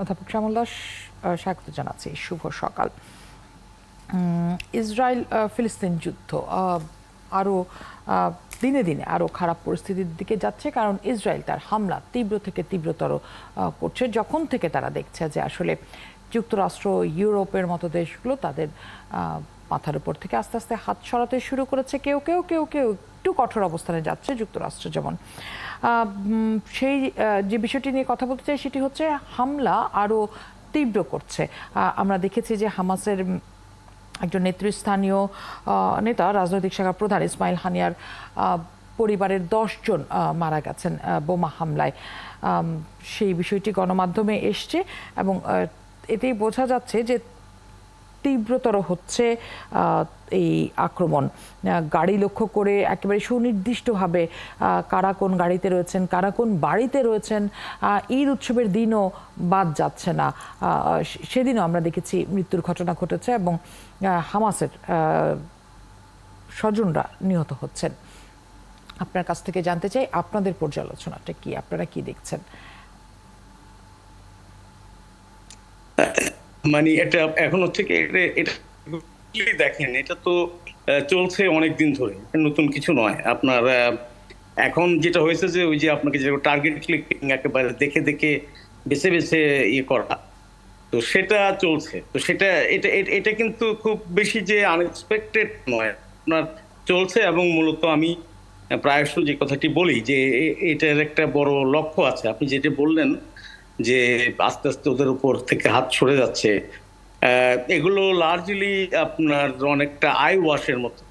অধ্যাপক শ্যামল দাস, স্বাগত জানাচ্ছি। শুভ সকাল। ইসরায়েল ফিলিস্তিন যুদ্ধ আরও দিনে দিনে আরও খারাপ পরিস্থিতির দিকে যাচ্ছে, কারণ ইসরায়েল তার হামলা তীব্র থেকে তীব্রতর করছে যখন থেকে তারা দেখছে যে আসলে যুক্তরাষ্ট্র, ইউরোপের মতো দেশগুলো তাদের মাথার উপর থেকে আস্তে আস্তে হাত সরাতে শুরু করেছে। কেউ কেউ কেউ কেউ একটু কঠোর অবস্থানে যাচ্ছে, যুক্তরাষ্ট্র যেমন। সেই যে বিষয়টি নিয়ে কথা বলতে চাই সেটি হচ্ছে হামলা আরও তীব্র করছে। আমরা দেখেছি যে হামাসের একজন নেতৃস্থানীয় নেতা, রাজনৈতিক শাখার প্রধান ইসমাইল হানিয়ার পরিবারের 10 জন মারা গেছেন বোমা হামলায়। সেই বিষয়টি গণমাধ্যমে এসছে এবং এতেই বোঝা যাচ্ছে যে তীব্রতর হচ্ছে এই আক্রমণ। গাড়ি লক্ষ্য করে একেবারে সুনির্দিষ্টভাবে কারা কোন গাড়িতে রয়েছেন, কারা কোন বাড়িতে রয়েছেন, ঈদ উৎসবের দিনও বাদ যাচ্ছে না। সেদিনও আমরা দেখেছি মৃত্যুর ঘটনা ঘটেছে এবং হামাসের স্বজনরা নিহত হচ্ছেন। আপনার কাছ থেকে জানতে চাই আপনাদের পর্যালোচনাটা কি, আপনারা কি দেখছেন? মানে এটা এখন হচ্ছে কি, এটা দেখেন, এটা তো চলছে অনেক দিন ধরে, নতুন কিছু নয়। আপনার এখন যেটা হয়েছে যে ওই যে আপনাকে যে টার্গেট ক্লিকিং, একেবারে দেখে দেখে বেছে বেছে ইয়ে করা, তো সেটা চলছে। তো সেটা এটা এটা কিন্তু খুব বেশি যে আনএক্সপেক্টেড নয়, আপনার চলছে। এবং মূলত আমি প্রায়শ যে কথাটি বলি যে এটার একটা বড় লক্ষ্য আছে। আপনি যেটা বললেন যে আস্তে আস্তে ওদের উপর থেকে হাত সরে যাচ্ছে, এগুলো লার্জলি আপনার অনেকটা আই ওয়াশের মতো।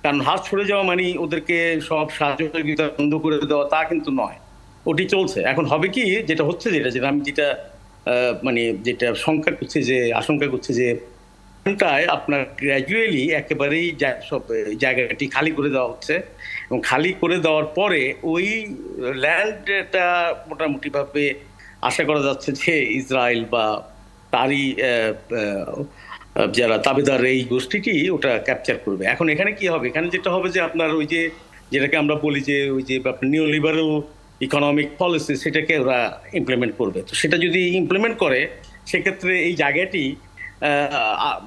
কারণ হাত সরে যাওয়া মানে ওদেরকে সব সহযোগিতা বন্ধ করে দেওয়া তা কিন্তু নয়, ওটি চলছে। এখন হবে কি, যেটা হচ্ছে, যেটা আমি মানে যেটা আশঙ্কা করছি যে আপনার গ্র্যাজুয়ালি একেবারেই সব জায়গাটি খালি করে দেওয়া হচ্ছে, এবং খালি করে দেওয়ার পরে ওই ল্যান্ডটা মোটামুটি ভাবে আশা করা যাচ্ছে যে ইসরায়েল বা তারই যারা তাবেদার এই গোষ্ঠীটি ওটা ক্যাপচার করবে। এখন এখানে কি হবে, এখানে যেটা হবে যে আপনার ওই যে যেটাকে আমরা বলি যে ওই যে নিউ লিবারেল ইকোনমিক পলিসি, সেটাকে ওরা ইমপ্লিমেন্ট করবে। তো সেটা যদি ইমপ্লিমেন্ট করে, সেক্ষেত্রে এই জায়গাটি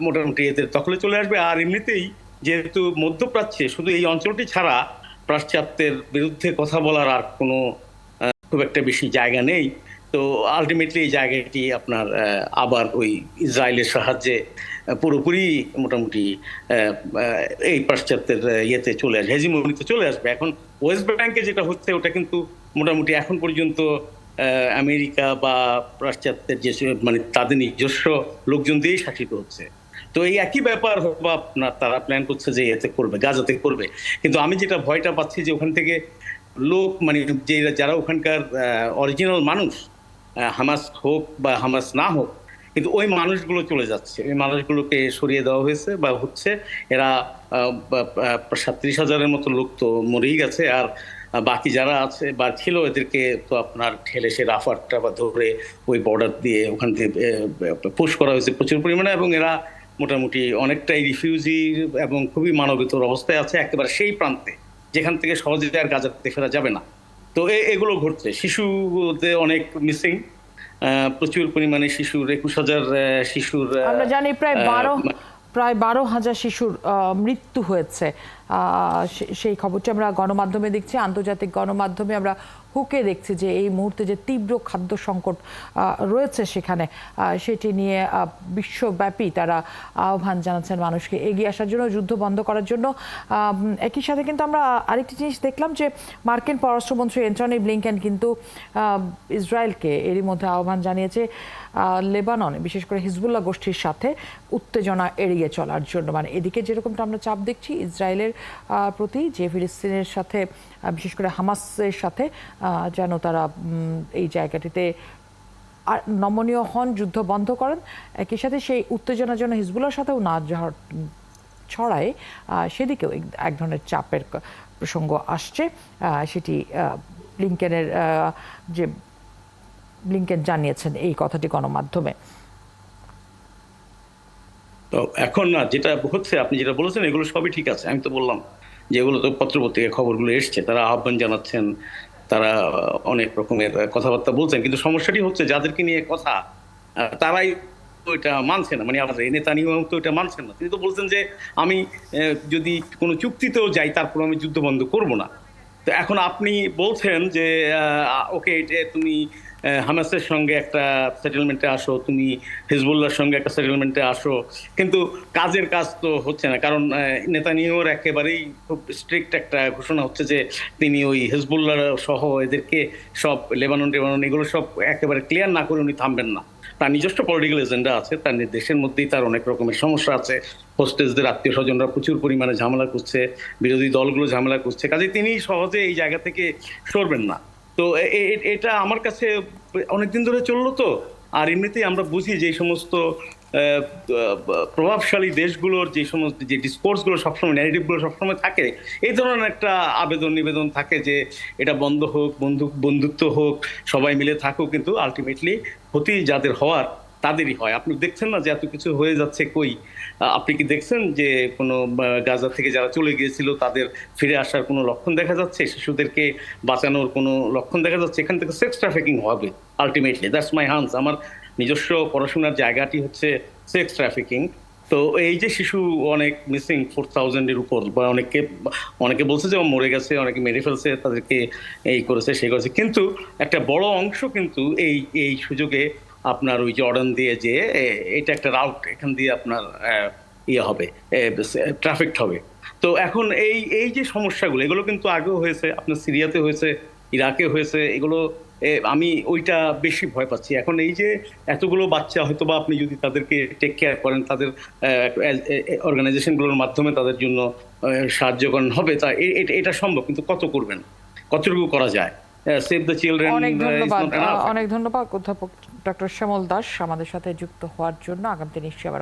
মোটামুটি এদের দখলে চলে আসবে। আর এমনিতেই যেহেতু মধ্যপ্রাচ্যে শুধু এই অঞ্চলটি ছাড়া পাশ্চাত্যের বিরুদ্ধে কথা বলার আর কোনো খুব একটা বেশি জায়গা নেই, তো আলটিমেটলি এই জায়গাটি আপনার আবার ওই ইসরায়েলের সাহায্যে পুরোপুরি মোটামুটি এই পাশ্চাত্যের ইয়েতে চলে আসবে, হেজিমনিতে চলে আসবে। এখন ওয়েস্ট ব্যাংকে যেটা হচ্ছে, ওটা কিন্তু মোটামুটি এখন পর্যন্ত আমেরিকা বা পাশ্চাত্যের যে মানে তাদের নিজস্ব লোকজন দিয়েই শাসিত হচ্ছে। তো এই একই ব্যাপার বা আপনার তারা প্ল্যান করছে যে এতে করবে, গাজাতে করবে। কিন্তু আমি যেটা ভয়টা পাচ্ছি যে ওখান থেকে লোক, মানে যে যারা ওখানকার অরিজিনাল মানুষ, হামাস হোক বা হামাস না হোক, কিন্তু ওই মানুষগুলো চলে যাচ্ছে, ওই মানুষগুলোকে সরিয়ে দেওয়া হয়েছে বা হচ্ছে। এরা 37,000-এর মতো লোক তো মরেই গেছে, আর বাকি যারা আছে বা ছিল এদেরকে তো আপনার ঠেলে সে রাফারটা বা ধরে ওই বর্ডার দিয়ে ওখান থেকে পুশ করা হয়েছে প্রচুর পরিমাণে। এবং এরা মোটামুটি অনেকটাই রিফিউজি এবং খুবই মানবেতর অবস্থায় আছে, একেবারে সেই প্রান্তে যেখান থেকে সহজে আর গাজাতে ফেরা যাবে না। তো এগুলো ঘটছে। শিশুতে অনেক মিসিং, প্রচুর পরিমাণে শিশুর 21,000 শিশুর, আমরা জানি প্রায় 12,000 শিশুর মৃত্যু হয়েছে। সেই খবরটি আমরা গণমাধ্যমে দেখছি, আন্তর্জাতিক গণমাধ্যমে আমরা হুকে দেখছি যে এই মুহূর্তে যে তীব্র খাদ্য সংকট রয়েছে সেখানে, সেটি নিয়ে বিশ্বব্যাপী তারা আহ্বান জানাচ্ছেন মানুষকে এগিয়ে আসার জন্য, যুদ্ধ বন্ধ করার জন্য। একই সাথে কিন্তু আমরা আরেকটি জিনিস দেখলাম যে মার্কিন পররাষ্ট্রমন্ত্রী অ্যান্টনি ব্লিংকেন কিন্তু ইসরায়েলকে এরই মধ্যে আহ্বান জানিয়েছে লেবাননে বিশেষ করে হিজবুল্লাহ গোষ্ঠীর সাথে উত্তেজনা এড়িয়ে চলার জন্য। মানে এদিকে যেরকমটা আমরা চাপ দেখছি ইসরায়েলের প্রতি, যে ফিলিস্তিনের সাথে বিশেষ করে হামাসের সাথে যেন তারা এই জায়গাটিতে নমনীয় হন, যুদ্ধ বন্ধ করেন, একই সাথে সেই উত্তেজনার জন্য হিজবুল্লাহর সাথেও না ছড়ায়, সেদিকেও এক ধরনের চাপের প্রসঙ্গ আসছে। সেটি ব্লিংকেন জানিয়েছেন এই কথাটি গণমাধ্যমে। তো এখন না যেটা হচ্ছে, আপনি যেটা বলেছেন এগুলো সবই ঠিক আছে। আমি তো বললাম যে এগুলো তো পত্রপত্রিকায় খবরগুলো এসছে, তারা আহ্বান জানাচ্ছেন, তারা অনেক রকমের কথাবার্তা বলছেন। কিন্তু সমস্যাটি হচ্ছে যাদেরকে নিয়ে কথা, তারাই তো এটা মানছে না, মানে আমাদের এই নেতানিয়াহু তো এটা মানছেন না। তিনি তো বলছেন যে আমি যদি কোনো চুক্তিতেও যাই তারপর আমি যুদ্ধ বন্ধ করব না। তো এখন আপনি বলছেন যে ওকে, তুমি হামাসের সঙ্গে একটা সেটেলমেন্টে আসো, তুমি হিজবুল্লাহর সঙ্গে একটা সেটেলমেন্টে আসো, কিন্তু কাজের কাজ তো হচ্ছে না। কারণ নেতানিয়াহুর একেবারেই খুব স্ট্রিক্ট একটা ঘোষণা হচ্ছে যে তিনি ওই হিজবুল্লাহ সহ এদেরকে সব লেবানন এগুলো সব একেবারে ক্লিয়ার না করে উনি থামবেন না। তার নিজস্ব পলিটিক্যাল এজেন্ডা আছে, তার দেশের মধ্যেই তার অনেক রকমের সমস্যা আছে। হোস্টেসদের আত্মীয় স্বজনরা প্রচুর পরিমাণে ঝামেলা করছে, বিরোধী দলগুলো ঝামেলা করছে, কাজে তিনি সহজে এই জায়গা থেকে সরবেন না। তো এটা আমার কাছে অনেকদিন ধরে চললো তো। আর এমনিতেই আমরা বুঝি যে এই সমস্ত প্রভাবশালী দেশগুলোর যে সমস্ত যে ডিসকোর্সগুলো সবসময়, ন্যারেটিভগুলো সবসময় থাকে, এই ধরনের একটা আবেদন নিবেদন থাকে যে এটা বন্ধ হোক, বন্ধুত্ব হোক, সবাই মিলে থাকুক, কিন্তু আলটিমেটলি ক্ষতি যাদের হওয়ার তাদেরই হয়। আপনি দেখছেন না যে এত কিছু হয়ে যাচ্ছে কই? আপনি কি দেখছেন যে কোনো গাজা থেকে যারা চলে গিয়েছিল তাদের ফিরে আসার কোনো লক্ষণ দেখা যাচ্ছে? শিশুদেরকে বাঁচানোর কোনো লক্ষণ দেখা যাচ্ছে? এখান থেকে সেক্স ট্রাফিকিং হবে আলটিমেটলি। That's my Hans. আমার নিজস্ব পড়াশোনার জায়গাটি হচ্ছে সেক্স ট্রাফিকিং। তো এই যে শিশু অনেক মিসিং 4000-এর উপর, বা অনেকে বলছে যে মরে গেছে, অনেকে মেরে ফেলছে, তাদেরকে এই করেছে সেই করেছে, কিন্তু একটা বড় অংশ কিন্তু এই সুযোগে আপনার ওই জর্ডান দিয়ে যে এটা একটা রাউট, এখান দিয়ে আপনার ইয়ে হবে, ট্রাফিক হবে। তো এখন এই যে সমস্যাগুলো, এগুলো কিন্তু আগেও হয়েছে, আপনার সিরিয়াতে হয়েছে, ইরাকে হয়েছে। এগুলো আমি ওইটা বেশি ভয় পাচ্ছি এখন। এই যে এতগুলো বাচ্চা, হয়তো বা আপনি যদি তাদেরকে টেক কেয়ার করেন, তাদের অর্গানাইজেশনগুলোর মাধ্যমে তাদের জন্য সাহায্য করেন হবে, তা এটা সম্ভব, কিন্তু কত করবেন, কতটুকু করা যায়? Save the children. অনেক ধন্যবাদ অধ্যাপক ডক্টর শ্যামল দাস আমাদের সাথে যুক্ত হওয়ার জন্য। আগামীতে নিশ্চয়ই আবার